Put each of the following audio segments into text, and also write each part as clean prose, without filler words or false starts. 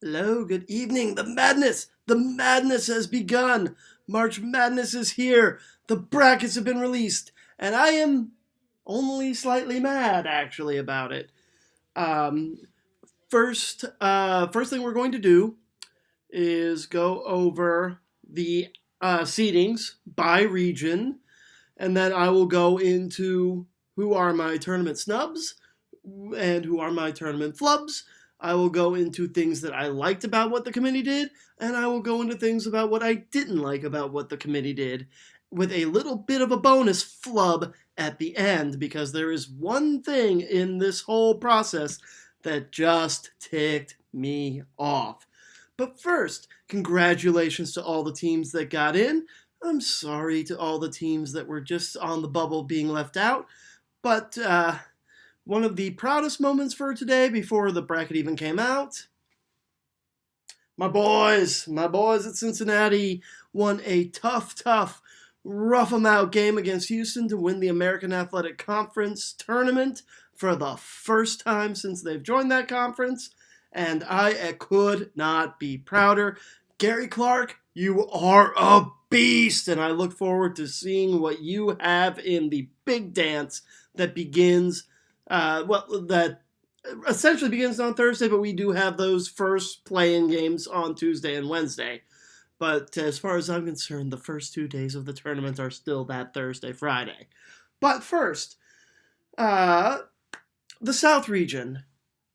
Hello, good evening. The madness has begun. March Madness is here. The brackets have been released, and I am only slightly mad actually about it. Um, first thing we're going to do is go over the seedings by region, and then I will go into who are my tournament snubs and who are my tournament flubs. I will go into things that I liked about what the committee did, and I will go into things about what I didn't like about what the committee did, with a little bit of a bonus flub at the end, because there is one thing in this whole process that just ticked me off. But first, congratulations to all the teams that got in. I'm sorry to all the teams that were just on the bubble being left out, but one of the proudest moments for today before the bracket even came out, my boys at Cincinnati won a tough, rough 'em out game against Houston to win the American Athletic Conference tournament for the first time since they've joined that conference, and I could not be prouder. Gary Clark, you are a beast, and I look forward to seeing what you have in the big dance that begins, that essentially begins on Thursday, but we do have those first play-in games on Tuesday and Wednesday. But as far as I'm concerned, the first 2 days of the tournament are still that Thursday, Friday. But first, the South region.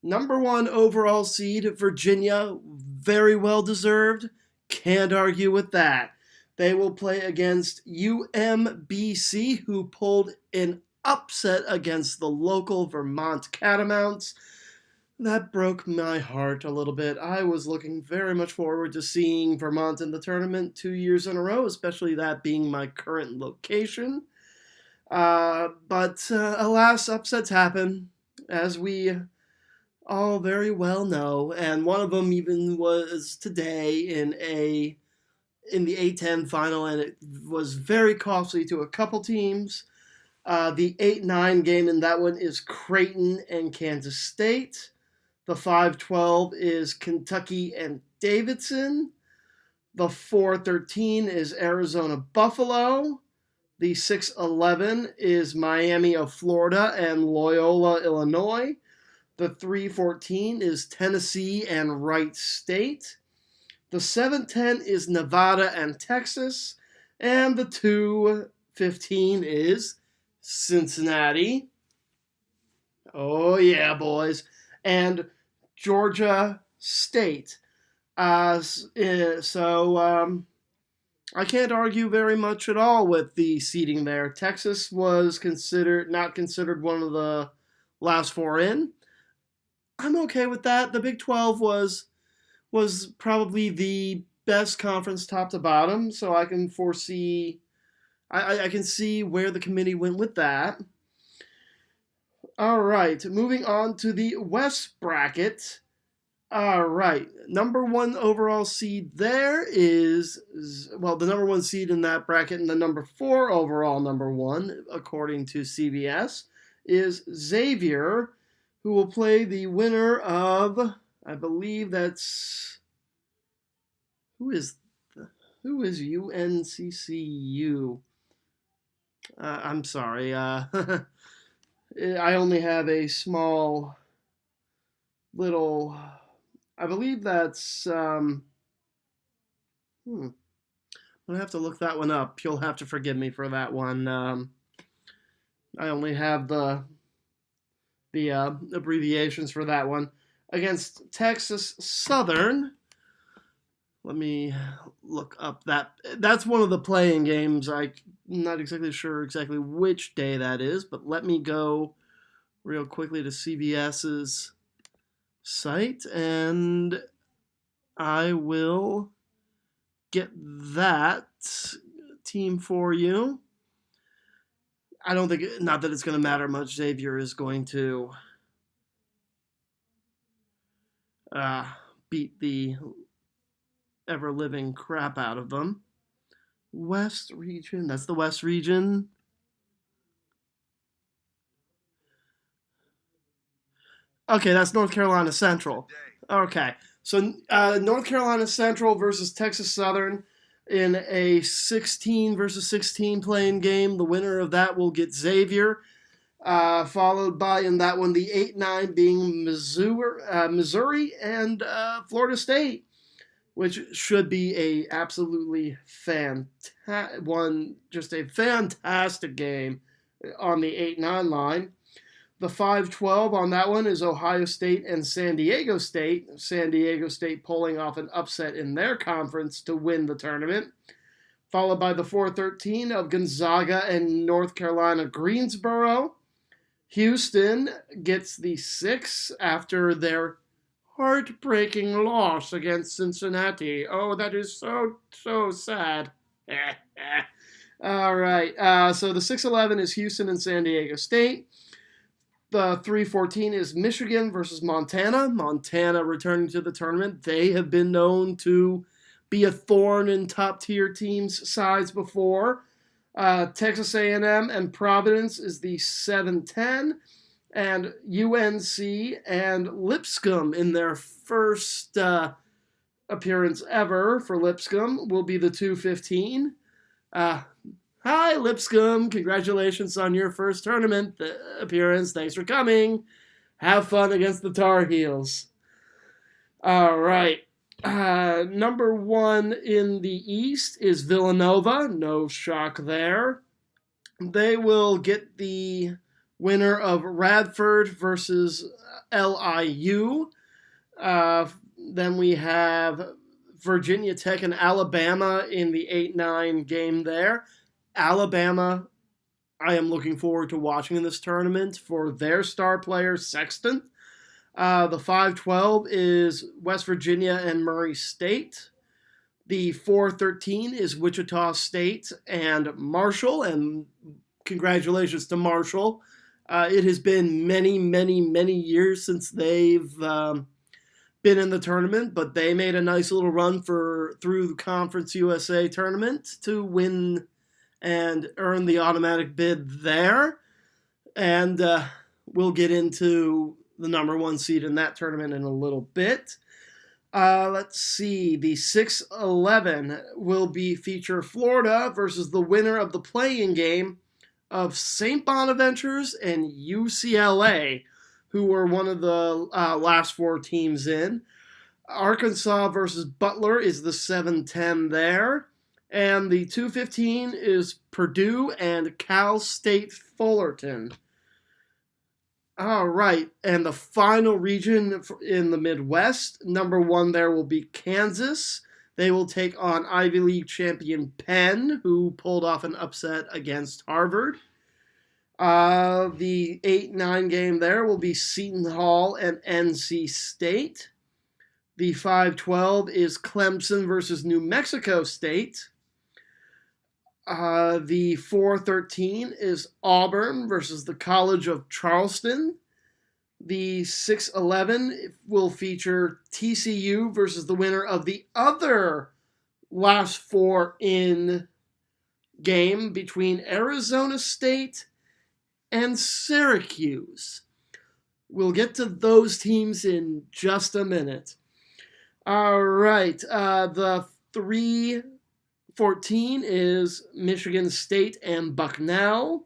Number 1 overall seed, Virginia, very well deserved. Can't argue with that. They will play against UMBC, who pulled an upset against the local Vermont Catamounts. That broke my heart a little bit. I was looking very much forward to seeing Vermont in the tournament 2 years in a row, especially that being my current location. But alas, upsets happen, as we all very well know, and one of them even was today in the A10 final, and it was very costly to a couple teams. The 8-9 game in that one is Creighton and Kansas State. The 5-12 is Kentucky and Davidson. The 4-13 is Arizona Buffalo. The 6-11 is Miami of Florida and Loyola, Illinois. The 3-14 is Tennessee and Wright State. The 7-10 is Nevada and Texas. And the 2-15 is Cincinnati. Oh, yeah, boys. And Georgia State. I can't argue very much at all with the seeding there. Texas was not considered one of the last 4 in. I'm okay with that. The Big 12 was probably the best conference top to bottom, so I can foresee I can see where the committee went with that. All right, moving on to the West bracket. All right, number 1 overall seed there is, the number 1 seed in that bracket, and the number 4 overall number 1, according to CBS, is Xavier, who will play the winner of, I believe that's, who is UNCCU? I'm sorry. I only have a small little. I believe that's. I'm gonna have to look that one up. You'll have to forgive me for that one. I only have the abbreviations for that one. Against Texas Southern. Let me look up that. That's one of the playing games. I'm not exactly sure exactly which day that is, but let me go real quickly to CBS's site, and I will get that team for you. I don't think, not that it's going to matter much. Xavier is going to beat the ever-living crap out of them. West region, that's the West region. Okay, that's North Carolina Central. Okay, So North Carolina Central versus Texas Southern in a 16 versus 16 playing game. The winner of that will get Xavier, followed by in that one the 8-9 being Missouri and Florida State, which should be a absolutely just a fantastic game on the 8-9 line. The 5-12 on that one is Ohio State and San Diego State. San Diego State pulling off an upset in their conference to win the tournament. Followed by the 4-13 of Gonzaga and North Carolina Greensboro. Houston gets the 6 after their heartbreaking loss against Cincinnati. Oh, that is so sad. All right, so the 6-11 is Houston and San Diego State. The 3-14 is Michigan versus Montana. Montana returning to the tournament. They have been known to be a thorn in top-tier teams' sides before. Texas A&M and Providence is the 7-10. And UNC and Lipscomb in their first appearance ever for Lipscomb will be the 2-15. Hi, Lipscomb. Congratulations on your first tournament appearance. Thanks for coming. Have fun against the Tar Heels. All right. Number 1 in the East is Villanova. No shock there. They will get the winner of Radford versus LIU. Then we have Virginia Tech and Alabama in the 8-9 game there. Alabama, I am looking forward to watching in this tournament for their star player, Sexton. The 5-12 is West Virginia and Murray State. The 4-13 is Wichita State and Marshall, and congratulations to Marshall. It has been many years since they've been in the tournament, but they made a nice little run through the Conference USA tournament to win and earn the automatic bid there. And we'll get into the number 1 seed in that tournament in a little bit. Let's see. The 6-11 will feature Florida versus the winner of the play-in game of St. Bonaventure's and UCLA, who were one of the last 4 teams in. Arkansas versus Butler is the 7-10 there. And the 2-15 is Purdue and Cal State Fullerton. All right, and the final region in the Midwest, number 1 there will be Kansas. They will take on Ivy League champion Penn, who pulled off an upset against Harvard. The 8-9 game there will be Seton Hall and NC State. The 5-12 is Clemson versus New Mexico State. The 4-13 is Auburn versus the College of Charleston. The 6-11 will feature TCU versus the winner of the other last 4 in game between Arizona State and Syracuse. We'll get to those teams in just a minute. All right, the 3-14 is Michigan State and Bucknell.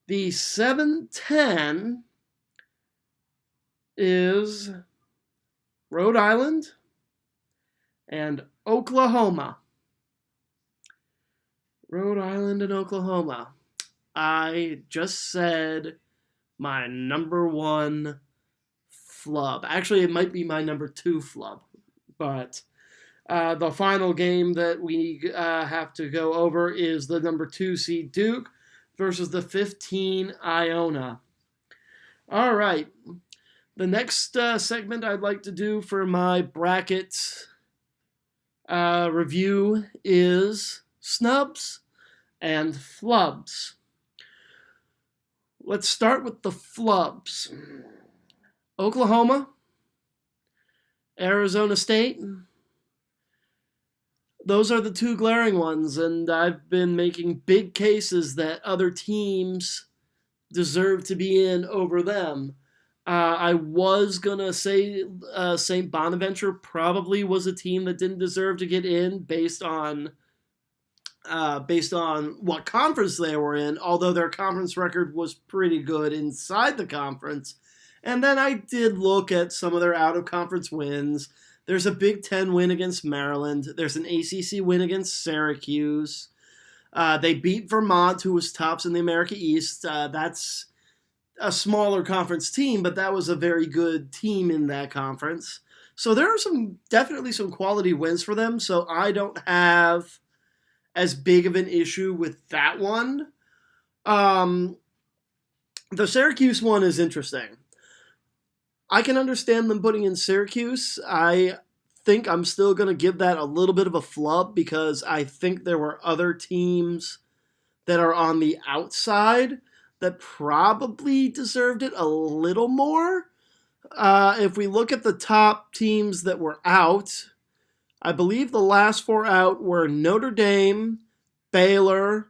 The 7-10 is Rhode Island and Oklahoma. Rhode Island and Oklahoma. I just said my number 1 flub. Actually, it might be my number 2 flub. But the final game that we have to go over is the number 2 seed Duke versus the 15 Iona. All right. The next segment I'd like to do for my bracket review is snubs and flubs. Let's start with the flubs. Oklahoma, Arizona State. Those are the 2 glaring ones, and I've been making big cases that other teams deserve to be in over them. I was gonna say St. Bonaventure probably was a team that didn't deserve to get in based on what conference they were in, although their conference record was pretty good inside the conference. And then I did look at some of their out of conference wins. There's a Big Ten win against Maryland. There's an ACC win against Syracuse. They beat Vermont, who was tops in the America East. That's a smaller conference team, but that was a very good team in that conference. So there are definitely some quality wins for them. So I don't have as big of an issue with that one. The Syracuse one is interesting. I can understand them putting in Syracuse. I think I'm still going to give that a little bit of a flub because I think there were other teams that are on the outside that probably deserved it a little more. If we look at the top teams that were out, I believe the last four out were Notre Dame, Baylor,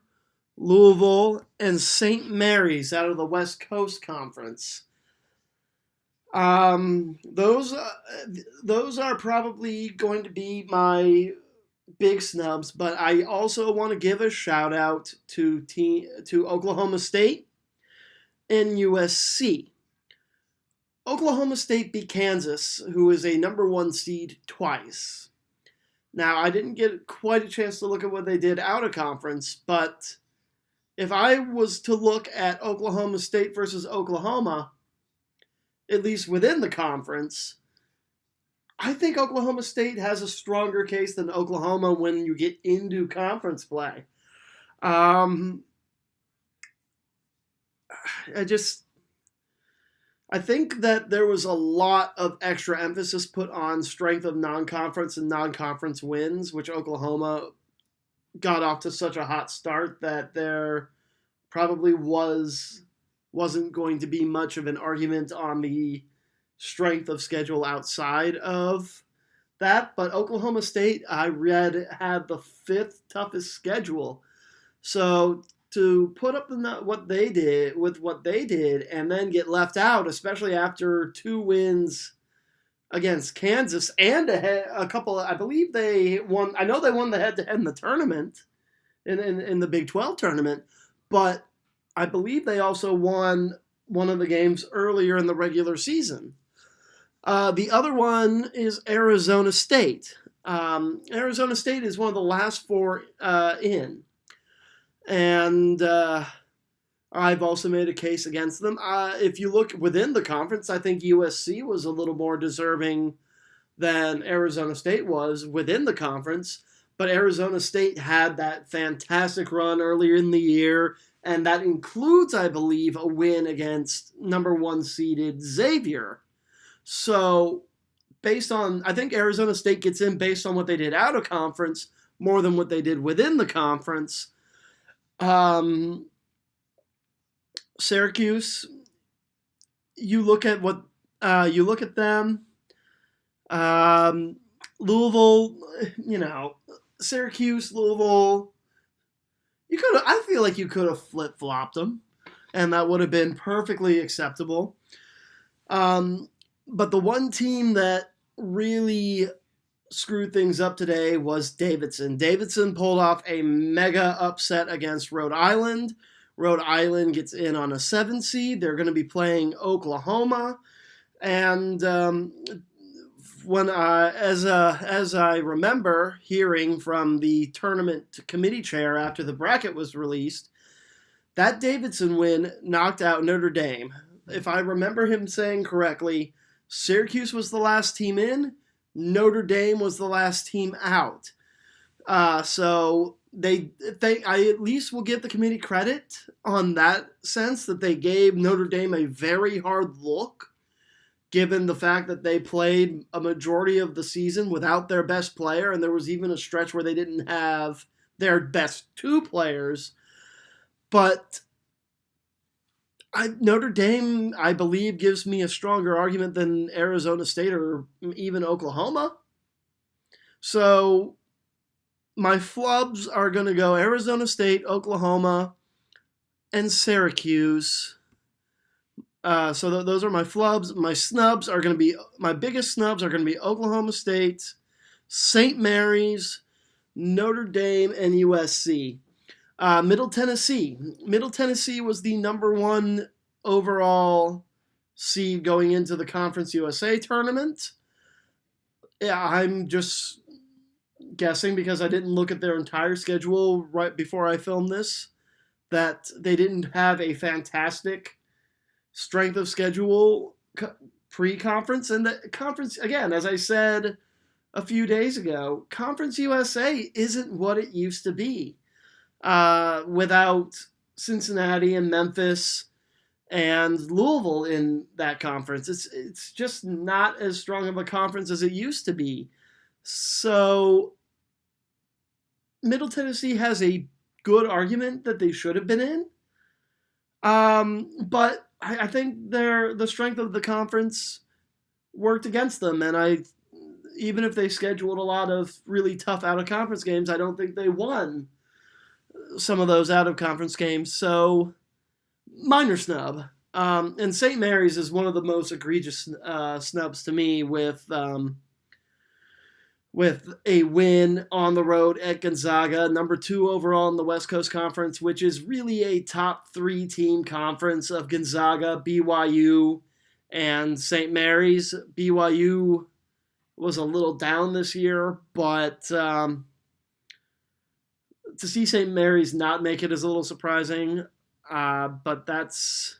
Louisville, and St. Mary's out of the West Coast Conference. Those are probably going to be my big snubs, but I also want to give a shout out to Oklahoma State and USC. Oklahoma State beat Kansas, who is a number one seed, twice. Now, I didn't get quite a chance to look at what they did out of conference, but if I was to look at Oklahoma State versus Oklahoma, at least within the conference, I think Oklahoma State has a stronger case than Oklahoma when you get into conference play. I think that there was a lot of extra emphasis put on strength of non-conference and non-conference wins, which Oklahoma got off to such a hot start that there probably wasn't going to be much of an argument on the strength of schedule outside of that. But Oklahoma State, I read, had the fifth toughest schedule. So to put up what they did, and then get left out, especially after two wins against Kansas and a couple. I believe they won. I know they won the head-to-head in the tournament, in the Big 12 tournament, but I believe they also won one of the games earlier in the regular season. The other one is Arizona State. Arizona State is one of the last four in. And I've also made a case against them. If you look within the conference, I think USC was a little more deserving than Arizona State was within the conference. But Arizona State had that fantastic run earlier in the year, and that includes, I believe, a win against number one seeded Xavier. So I think Arizona State gets in based on what they did out of conference more than what they did within the conference. Syracuse, you look at them. Louisville, Syracuse, Louisville. I feel like you could have flip-flopped them, and that would have been perfectly acceptable. But the one team that really screwed things up today was Davidson. Davidson pulled off a mega upset against Rhode Island. Rhode Island gets in on a 7 seed. They're going to be playing Oklahoma. And as I remember hearing from the tournament committee chair after the bracket was released, that Davidson win knocked out Notre Dame. If I remember him saying correctly, Syracuse was the last team in. Notre Dame was the last team out. So I at least will give the committee credit on that sense that they gave Notre Dame a very hard look, given the fact that they played a majority of the season without their best player, and there was even a stretch where they didn't have their best two players. But Notre Dame, I believe, gives me a stronger argument than Arizona State or even Oklahoma. So my flubs are going to go Arizona State, Oklahoma, and Syracuse. Those are my flubs. My snubs are going to be my biggest snubs are going to be Oklahoma State, St. Mary's, Notre Dame, and USC. Middle Tennessee. Middle Tennessee was the number one overall seed going into the Conference USA tournament. Yeah, I'm just guessing because I didn't look at their entire schedule right before I filmed this, that they didn't have a fantastic strength of schedule pre-conference. And the conference, again, as I said a few days ago, Conference USA isn't what it used to be without Cincinnati and Memphis and Louisville in that conference. It's just not as strong of a conference as it used to be. So Middle Tennessee has a good argument that they should have been in. But I think the strength of the conference worked against them, and even if they scheduled a lot of really tough out-of-conference games, I don't think they won some of those out-of-conference games. So, minor snub. And St. Mary's is one of the most egregious snubs to me with a win on the road at Gonzaga, number 2 overall in the West Coast Conference, which is really a top 3 team conference of Gonzaga, BYU, and St. Mary's. BYU was a little down this year, but to see St. Mary's not make it is a little surprising. But that's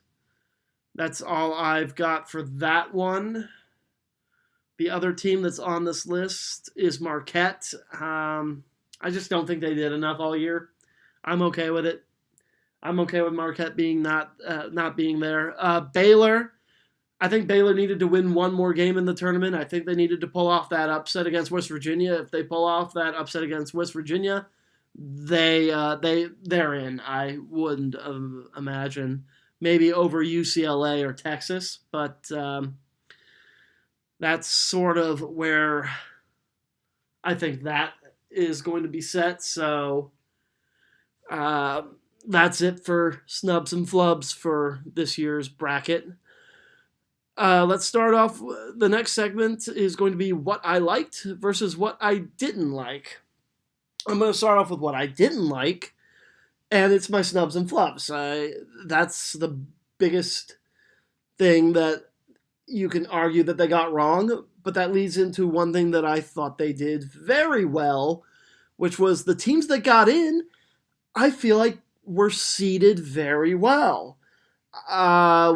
all I've got for that one. The other team that's on this list is Marquette. I just don't think they did enough all year. I'm okay with it. I'm okay with Marquette being not being there. Baylor. I think Baylor needed to win one more game in the tournament. I think they needed to pull off that upset against West Virginia. If they pull off that upset against West Virginia, they're in. I wouldn't imagine. Maybe over UCLA or Texas, but that's sort of where I think that is going to be set. So that's it for snubs and flubs for this year's bracket. Let's start off. The next segment is going to be what I liked versus what I didn't like. I'm going to start off with what I didn't like, and it's my snubs and flubs. That's the biggest thing that you can argue that they got wrong, but that leads into one thing that I thought they did very well, which was the teams that got in, I feel like were seeded very well.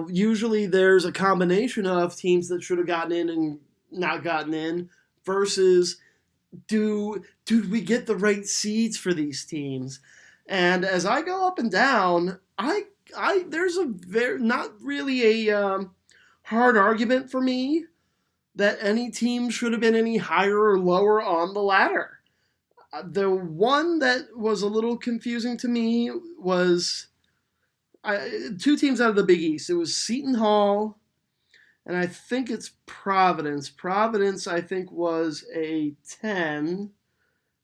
Usually there's a combination of teams that should have gotten in and not gotten in versus do we get the right seeds for these teams? And as I go up and down, there's not really a hard argument for me that any team should have been any higher or lower on the ladder. The one that was a little confusing to me was 2 teams out of the Big East. It was Seton Hall, and I think it's Providence. Providence, I think, was a 10.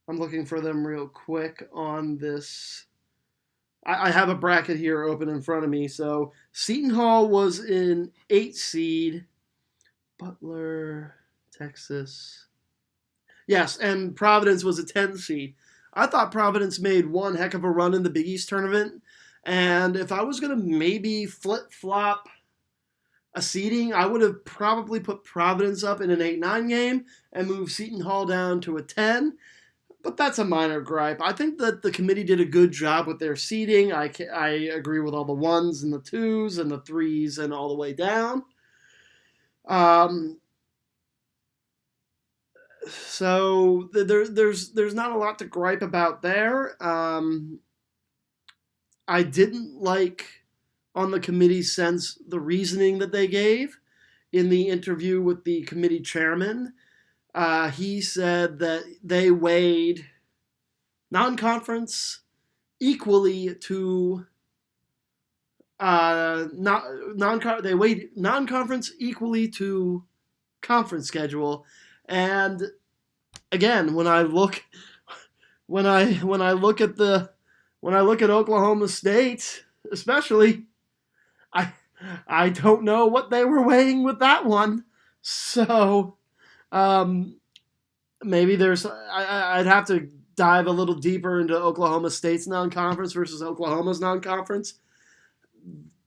I'm looking for them real quick on this. I have a bracket here open in front of me. So Seton Hall was an 8 seed. Butler, Texas. Yes, and Providence was a 10 seed. I thought Providence made one heck of a run in the Big East tournament. And if I was going to maybe flip-flop a seeding, I would have probably put Providence up in an 8-9 game and moved Seton Hall down to a 10. But that's a minor gripe. I think that the committee did a good job with their seeding. I agree with all the 1s and the 2s and the 3s and all the way down. So there's not a lot to gripe about there. I didn't like, on the committee's sense, the reasoning that they gave in the interview with the committee chairman. He said that they weighed non-conference equally to they weighed non-conference equally to conference schedule. And again, when I look at Oklahoma State, especially, I don't know what they were weighing with that one. So, um, maybe I'd have to dive a little deeper into Oklahoma State's non-conference versus Oklahoma's non-conference.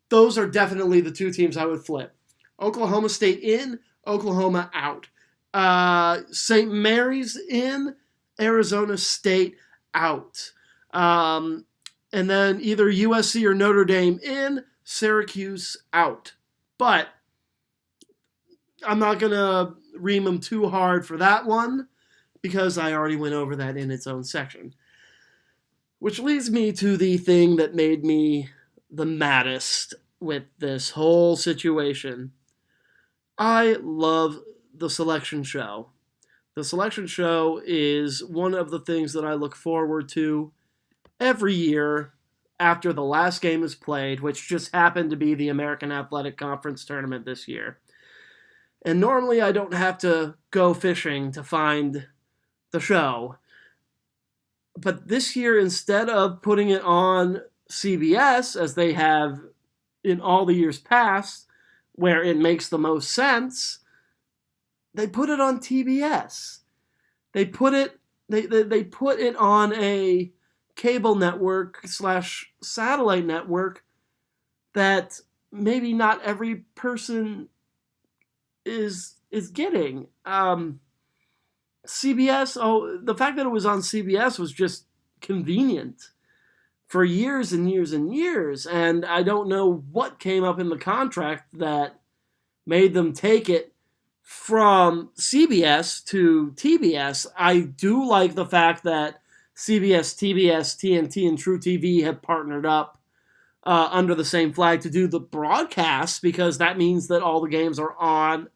Those are definitely the two teams I would flip. Oklahoma State in, Oklahoma out. St. Mary's in, Arizona State out. And then either USC or Notre Dame in, Syracuse out. But I'm not going to ream them too hard for that one because I already went over that in its own section. Which leads me to the thing that made me the maddest with this whole situation. I love the selection show. The selection show is one of the things that I look forward to every year after the last game is played, which just happened to be the American Athletic Conference tournament this year. And normally I don't have to go fishing to find the show. But this year, instead of putting it on CBS, as they have in all the years past, where it makes the most sense, they put it on TBS. They put it on a cable network / satellite network that maybe not every person is getting. CBS, the fact that it was on CBS was just convenient for years and years and years. And I don't know what came up in the contract that made them take it from CBS to TBS. I do like the fact that CBS, TBS, TNT, and True TV have partnered up under the same flag to do the broadcasts, because that means that all the games are on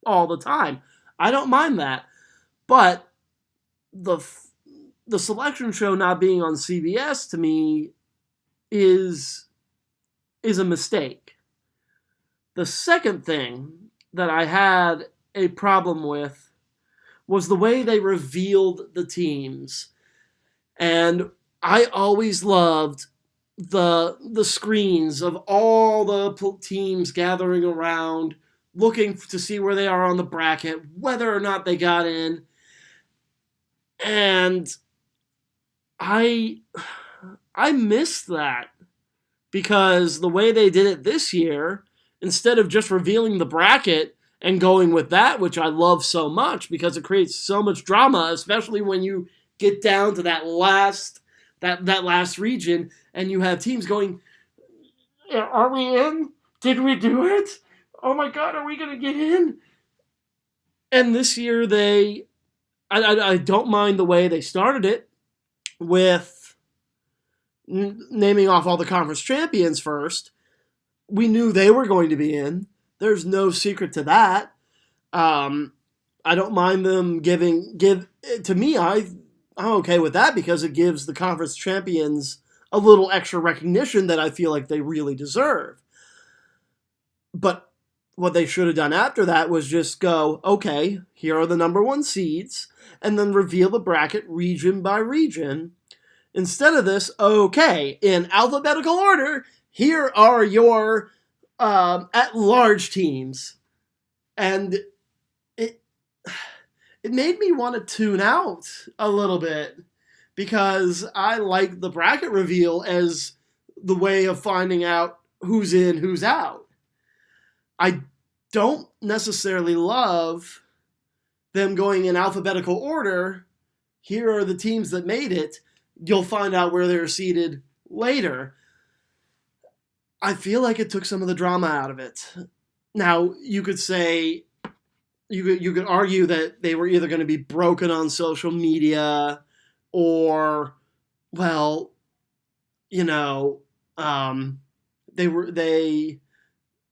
all the time. I don't mind that. But the selection show not being on CBS to me is a mistake. The second thing that I had a problem with was the way they revealed the teams. And I always loved the screens of all the teams gathering around, looking to see where they are on the bracket, whether or not they got in. And I missed that, because the way they did it this year, instead of just revealing the bracket and going with that, which I love so much because it creates so much drama, especially when you get down to that last region and you have teams going, are we in? Did we do it? Oh my God, are we going to get in? And this year I don't mind the way they started it with naming off all the conference champions first. We knew they were going to be in. There's no secret to that. I don't mind them give to me. I'm okay with that because it gives the conference champions a little extra recognition that I feel like they really deserve. But what they should have done after that was just go, okay, here are the number one seeds, and then reveal the bracket region by region. Instead of this, okay, in alphabetical order, here are your at-large teams. And it made me want to tune out a little bit, because I like the bracket reveal as the way of finding out who's in, who's out. I don't necessarily love them going in alphabetical order. Here are the teams that made it. You'll find out where they're seated later. I feel like it took some of the drama out of it. Now, you could say, you could argue that they were either going to be broken on social media, or, well, they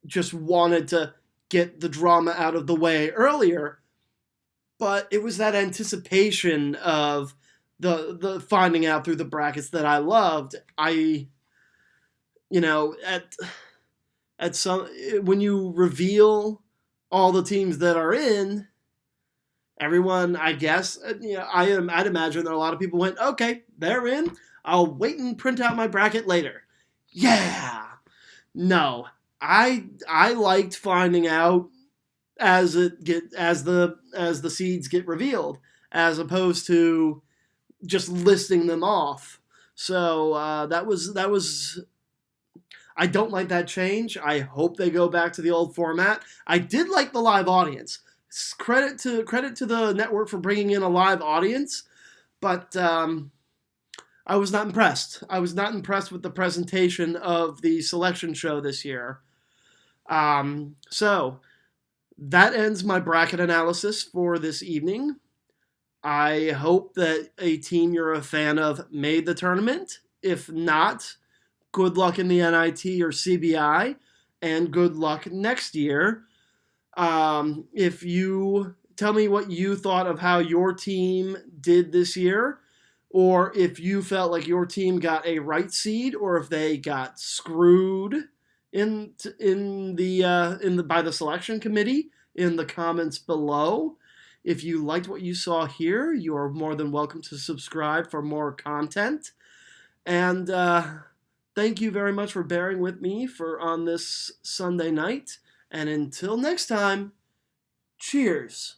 just wanted to get the drama out of the way earlier. But it was that anticipation of the finding out through the brackets that I loved. When you reveal all the teams that are in, everyone, I guess, I'd imagine that a lot of people went, okay, they're in. I'll wait and print out my bracket later. Yeah. No. I liked finding out as the seeds get revealed, as opposed to just listing them off. So that was. I don't like that change. I hope they go back to the old format. I did like the live audience. Credit to the network for bringing in a live audience, but I was not impressed. I was not impressed with the presentation of the selection show this year. So that ends my bracket analysis for this evening. I hope that a team you're a fan of made the tournament. If not, good luck in the NIT or CBI, and good luck next year. If you tell me what you thought of how your team did this year, or if you felt like your team got a right seed, or if they got screwed in the by the selection committee, in the comments below. If you liked what you saw here, you are more than welcome to subscribe for more content. And thank you very much for bearing with me on this Sunday night. And until next time, cheers.